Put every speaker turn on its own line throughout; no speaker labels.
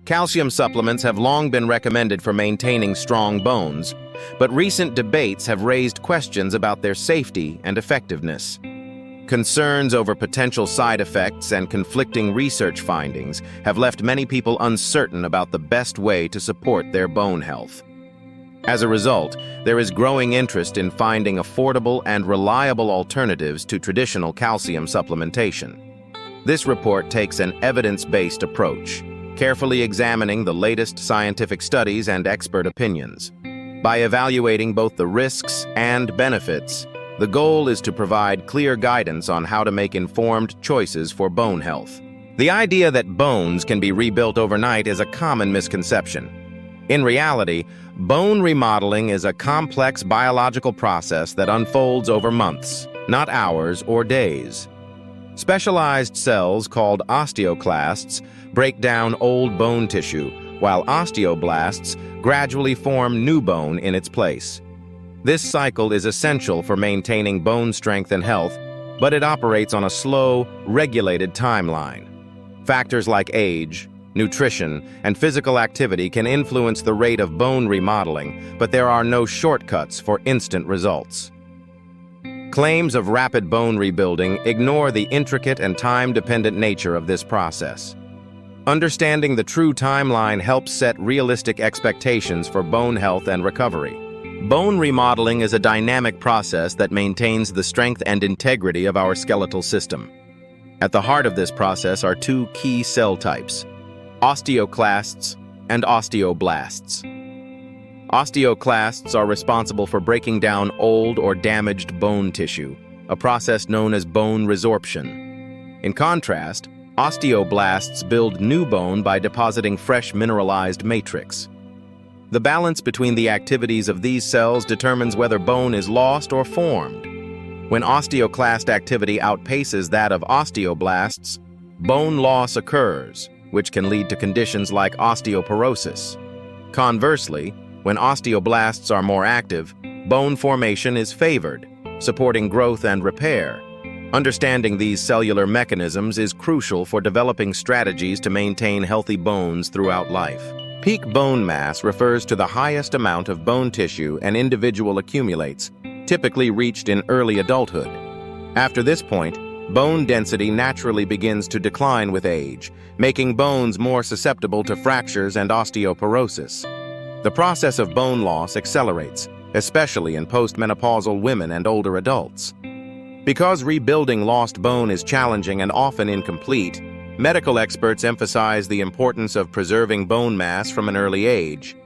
Calcium supplements have long been recommended for maintaining strong bones, but recent debates have raised questions about their safety and effectiveness. Concerns over potential side effects and conflicting research findings have left many people uncertain about the best way to support their bone health. As a result, there is growing interest in finding affordable and reliable alternatives to traditional calcium supplementation. This report takes an evidence-based approach, carefully examining the latest scientific studies and expert opinions. By evaluating both the risks and benefits, the goal is to provide clear guidance on how to make informed choices for bone health. The idea that bones can be rebuilt overnight is a common misconception. In reality, bone remodeling is a complex biological process that unfolds over months, not hours or days. Specialized cells called osteoclasts break down old bone tissue, while osteoblasts gradually form new bone in its place. This cycle is essential for maintaining bone strength and health, but it operates on a slow, regulated timeline. Factors like age, nutrition, and physical activity can influence the rate of bone remodeling, but there are no shortcuts for instant results. Claims of rapid bone rebuilding ignore the intricate and time-dependent nature of this process. Understanding the true timeline helps set realistic expectations for bone health and recovery. Bone remodeling is a dynamic process that maintains the strength and integrity of our skeletal system. At the heart of this process are two key cell types: osteoclasts and osteoblasts. Osteoclasts are responsible for breaking down old or damaged bone tissue, a process known as bone resorption. In contrast, osteoblasts build new bone by depositing fresh mineralized matrix. The balance between the activities of these cells determines whether bone is lost or formed. When osteoclast activity outpaces that of osteoblasts, bone loss occurs, which can lead to conditions like osteoporosis. Conversely, when osteoblasts are more active, bone formation is favored, supporting growth and repair. Understanding these cellular mechanisms is crucial for developing strategies to maintain healthy bones throughout life. Peak bone mass refers to the highest amount of bone tissue an individual accumulates, typically reached in early adulthood. After this point, bone density naturally begins to decline with age, making bones more susceptible to fractures and osteoporosis. The process of bone loss accelerates, especially in postmenopausal women and older adults. Because rebuilding lost bone is challenging and often incomplete, medical experts emphasize the importance of preserving bone mass from an early age.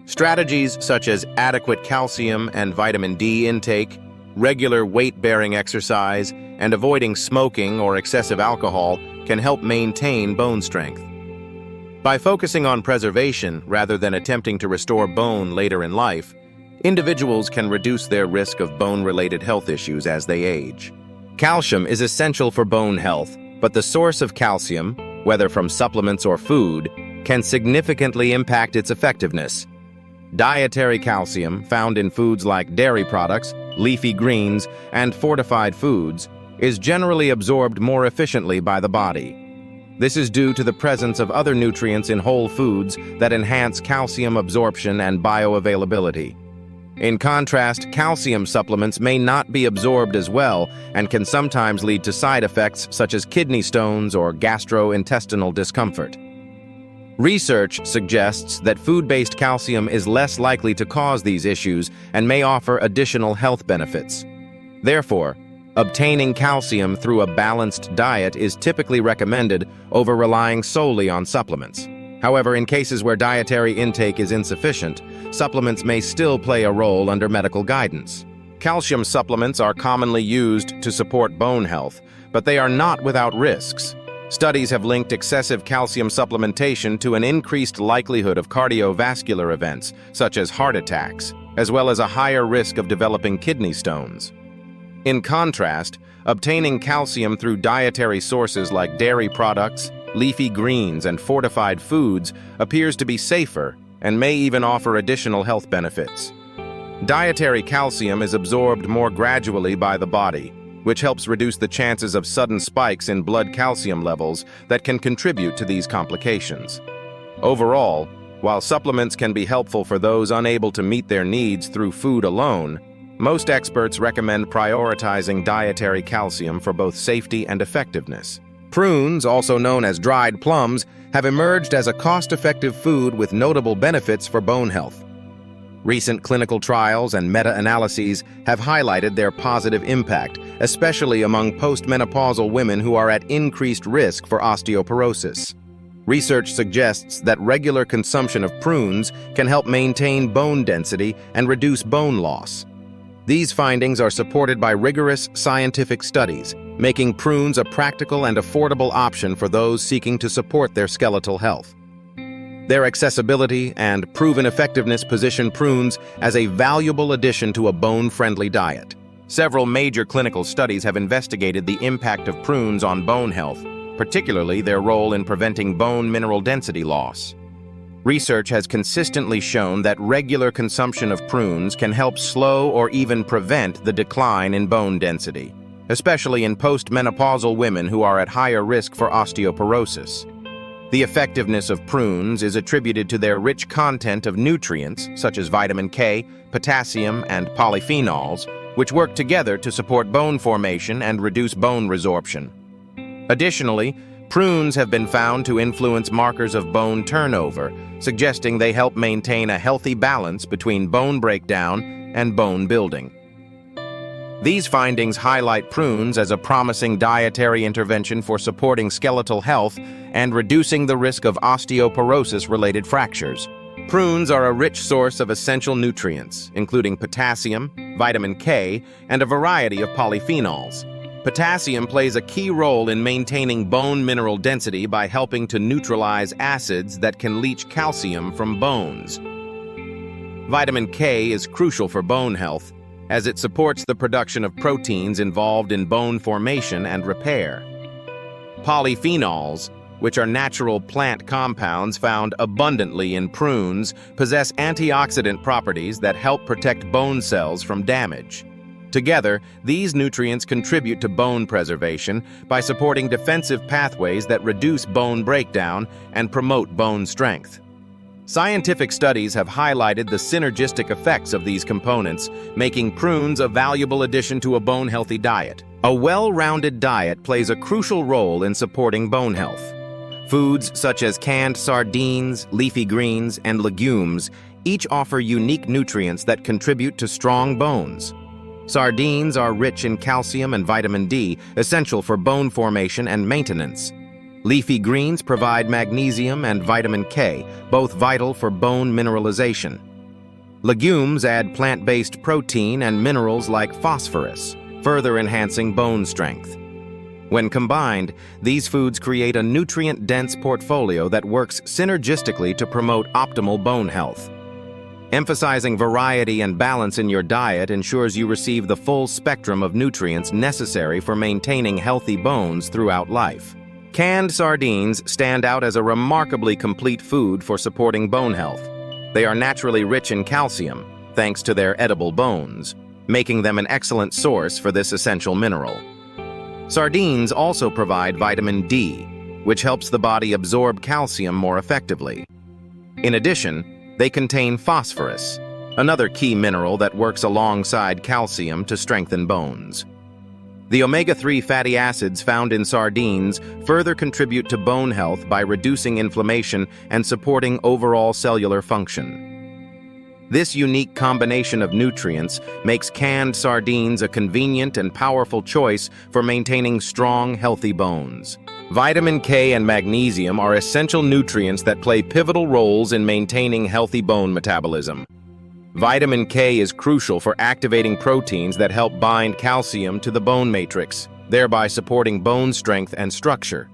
Strategies such as adequate calcium and vitamin D intake, regular weight-bearing exercise, and avoiding smoking or excessive alcohol can help maintain bone strength. By focusing on preservation rather than attempting to restore bone later in life, individuals can reduce their risk of bone-related health issues as they age. Calcium is essential for bone health, but the source of calcium, whether from supplements or food, can significantly impact its effectiveness. Dietary calcium, found in foods like dairy products, leafy greens, and fortified foods, is generally absorbed more efficiently by the body. This is due to the presence of other nutrients in whole foods that enhance calcium absorption and bioavailability. In contrast, calcium supplements may not be absorbed as well and can sometimes lead to side effects such as kidney stones or gastrointestinal discomfort. Research suggests that food-based calcium is less likely to cause these issues and may offer additional health benefits. Therefore, obtaining calcium through a balanced diet is typically recommended over relying solely on supplements. However, in cases where dietary intake is insufficient, supplements may still play a role under medical guidance. Calcium supplements are commonly used to support bone health, but they are not without risks. Studies have linked excessive calcium supplementation to an increased likelihood of cardiovascular events, such as heart attacks, as well as a higher risk of developing kidney stones. In contrast, obtaining calcium through dietary sources like dairy products, leafy greens, and fortified foods appears to be safer and may even offer additional health benefits. Dietary calcium is absorbed more gradually by the body, which helps reduce the chances of sudden spikes in blood calcium levels that can contribute to these complications. Overall, while supplements can be helpful for those unable to meet their needs through food alone, most experts recommend prioritizing dietary calcium for both safety and effectiveness. Prunes, also known as dried plums, have emerged as a cost-effective food with notable benefits for bone health. Recent clinical trials and meta-analyses have highlighted their positive impact, especially among postmenopausal women who are at increased risk for osteoporosis. Research suggests that regular consumption of prunes can help maintain bone density and reduce bone loss. These findings are supported by rigorous scientific studies, making prunes a practical and affordable option for those seeking to support their skeletal health. Their accessibility and proven effectiveness position prunes as a valuable addition to a bone-friendly diet. Several major clinical studies have investigated the impact of prunes on bone health, particularly their role in preventing bone mineral density loss. Research has consistently shown that regular consumption of prunes can help slow or even prevent the decline in bone density, especially in postmenopausal women who are at higher risk for osteoporosis. The effectiveness of prunes is attributed to their rich content of nutrients such as vitamin K, potassium, and polyphenols, which work together to support bone formation and reduce bone resorption. Additionally, prunes have been found to influence markers of bone turnover, suggesting they help maintain a healthy balance between bone breakdown and bone building. These findings highlight prunes as a promising dietary intervention for supporting skeletal health and reducing the risk of osteoporosis-related fractures. Prunes are a rich source of essential nutrients, including potassium, vitamin K, and a variety of polyphenols. Potassium plays a key role in maintaining bone mineral density by helping to neutralize acids that can leach calcium from bones. Vitamin K is crucial for bone health, as it supports the production of proteins involved in bone formation and repair. Polyphenols, which are natural plant compounds found abundantly in prunes, possess antioxidant properties that help protect bone cells from damage. Together, these nutrients contribute to bone preservation by supporting defensive pathways that reduce bone breakdown and promote bone strength. Scientific studies have highlighted the synergistic effects of these components, making prunes a valuable addition to a bone-healthy diet. A well-rounded diet plays a crucial role in supporting bone health. Foods such as canned sardines, leafy greens, and legumes each offer unique nutrients that contribute to strong bones. Sardines are rich in calcium and vitamin D, essential for bone formation and maintenance. Leafy greens provide magnesium and vitamin K, both vital for bone mineralization. Legumes add plant-based protein and minerals like phosphorus, further enhancing bone strength. When combined, these foods create a nutrient-dense portfolio that works synergistically to promote optimal bone health. Emphasizing variety and balance in your diet ensures you receive the full spectrum of nutrients necessary for maintaining healthy bones throughout life. Canned sardines stand out as a remarkably complete food for supporting bone health. They are naturally rich in calcium, thanks to their edible bones, making them an excellent source for this essential mineral. Sardines also provide vitamin D, which helps the body absorb calcium more effectively. In addition, they contain phosphorus, another key mineral that works alongside calcium to strengthen bones. The omega-3 fatty acids found in sardines further contribute to bone health by reducing inflammation and supporting overall cellular function. This unique combination of nutrients makes canned sardines a convenient and powerful choice for maintaining strong, healthy bones. Vitamin K and magnesium are essential nutrients that play pivotal roles in maintaining healthy bone metabolism. Vitamin K is crucial for activating proteins that help bind calcium to the bone matrix, thereby supporting bone strength and structure.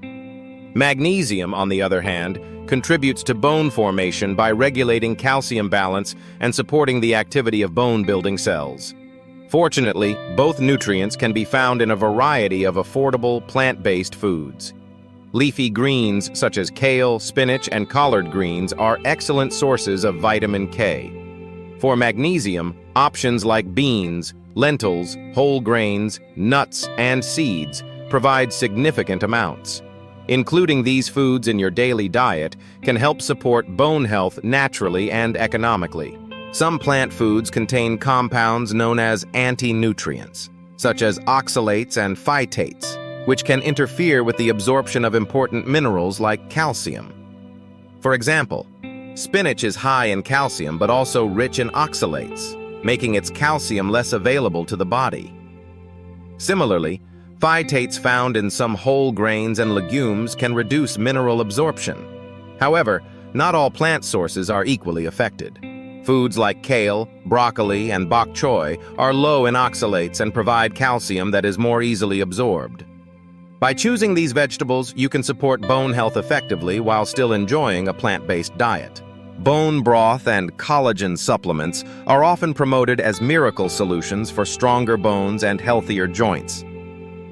Magnesium, on the other hand, contributes to bone formation by regulating calcium balance and supporting the activity of bone-building cells. Fortunately, both nutrients can be found in a variety of affordable plant-based foods. Leafy greens such as kale, spinach, and collard greens are excellent sources of vitamin K. For magnesium, options like beans, lentils, whole grains, nuts, and seeds provide significant amounts. Including these foods in your daily diet can help support bone health naturally and economically. Some plant foods contain compounds known as anti-nutrients, such as oxalates and phytates, which can interfere with the absorption of important minerals like calcium. For example, spinach is high in calcium but also rich in oxalates, making its calcium less available to the body. Similarly, phytates found in some whole grains and legumes can reduce mineral absorption. However, not all plant sources are equally affected. Foods like kale, broccoli, and bok choy are low in oxalates and provide calcium that is more easily absorbed. By choosing these vegetables, you can support bone health effectively while still enjoying a plant-based diet. Bone broth and collagen supplements are often promoted as miracle solutions for stronger bones and healthier joints.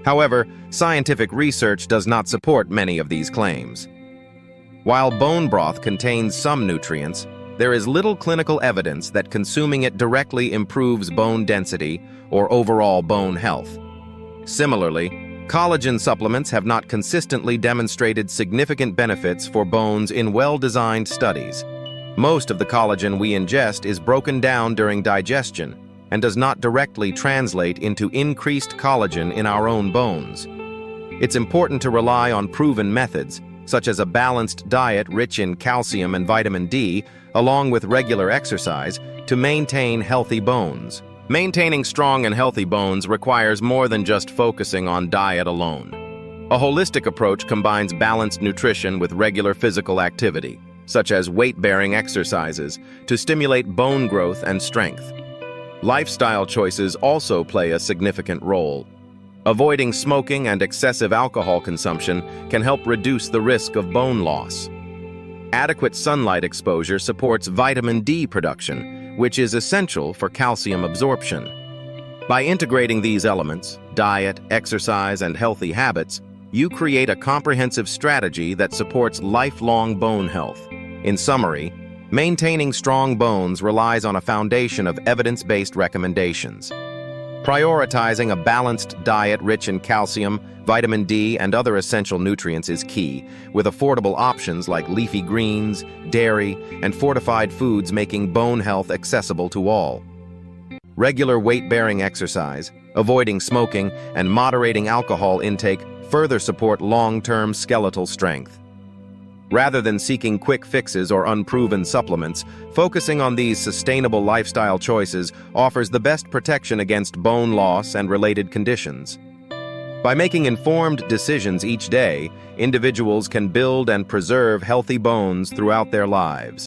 However, scientific research does not support many of these claims. While bone broth contains some nutrients, there is little clinical evidence that consuming it directly improves bone density or overall bone health. Similarly, collagen supplements have not consistently demonstrated significant benefits for bones in well-designed studies. Most of the collagen we ingest is broken down during digestion and does not directly translate into increased collagen in our own bones. It's important to rely on proven methods, such as a balanced diet rich in calcium and vitamin D, along with regular exercise, to maintain healthy bones. Maintaining strong and healthy bones requires more than just focusing on diet alone. A holistic approach combines balanced nutrition with regular physical activity, such as weight-bearing exercises, to stimulate bone growth and strength. Lifestyle choices also play a significant role. Avoiding smoking and excessive alcohol consumption can help reduce the risk of bone loss. Adequate sunlight exposure supports vitamin D production, which is essential for calcium absorption. By integrating these elements, diet, exercise, and healthy habits, you create a comprehensive strategy that supports lifelong bone health. In summary, maintaining strong bones relies on a foundation of evidence-based recommendations. Prioritizing a balanced diet rich in calcium, vitamin D, and other essential nutrients is key, with affordable options like leafy greens, dairy, and fortified foods making bone health accessible to all. Regular weight-bearing exercise, avoiding smoking, and moderating alcohol intake further support long-term skeletal strength. Rather than seeking quick fixes or unproven supplements, focusing on these sustainable lifestyle choices offers the best protection against bone loss and related conditions. By making informed decisions each day, individuals can build and preserve healthy bones throughout their lives.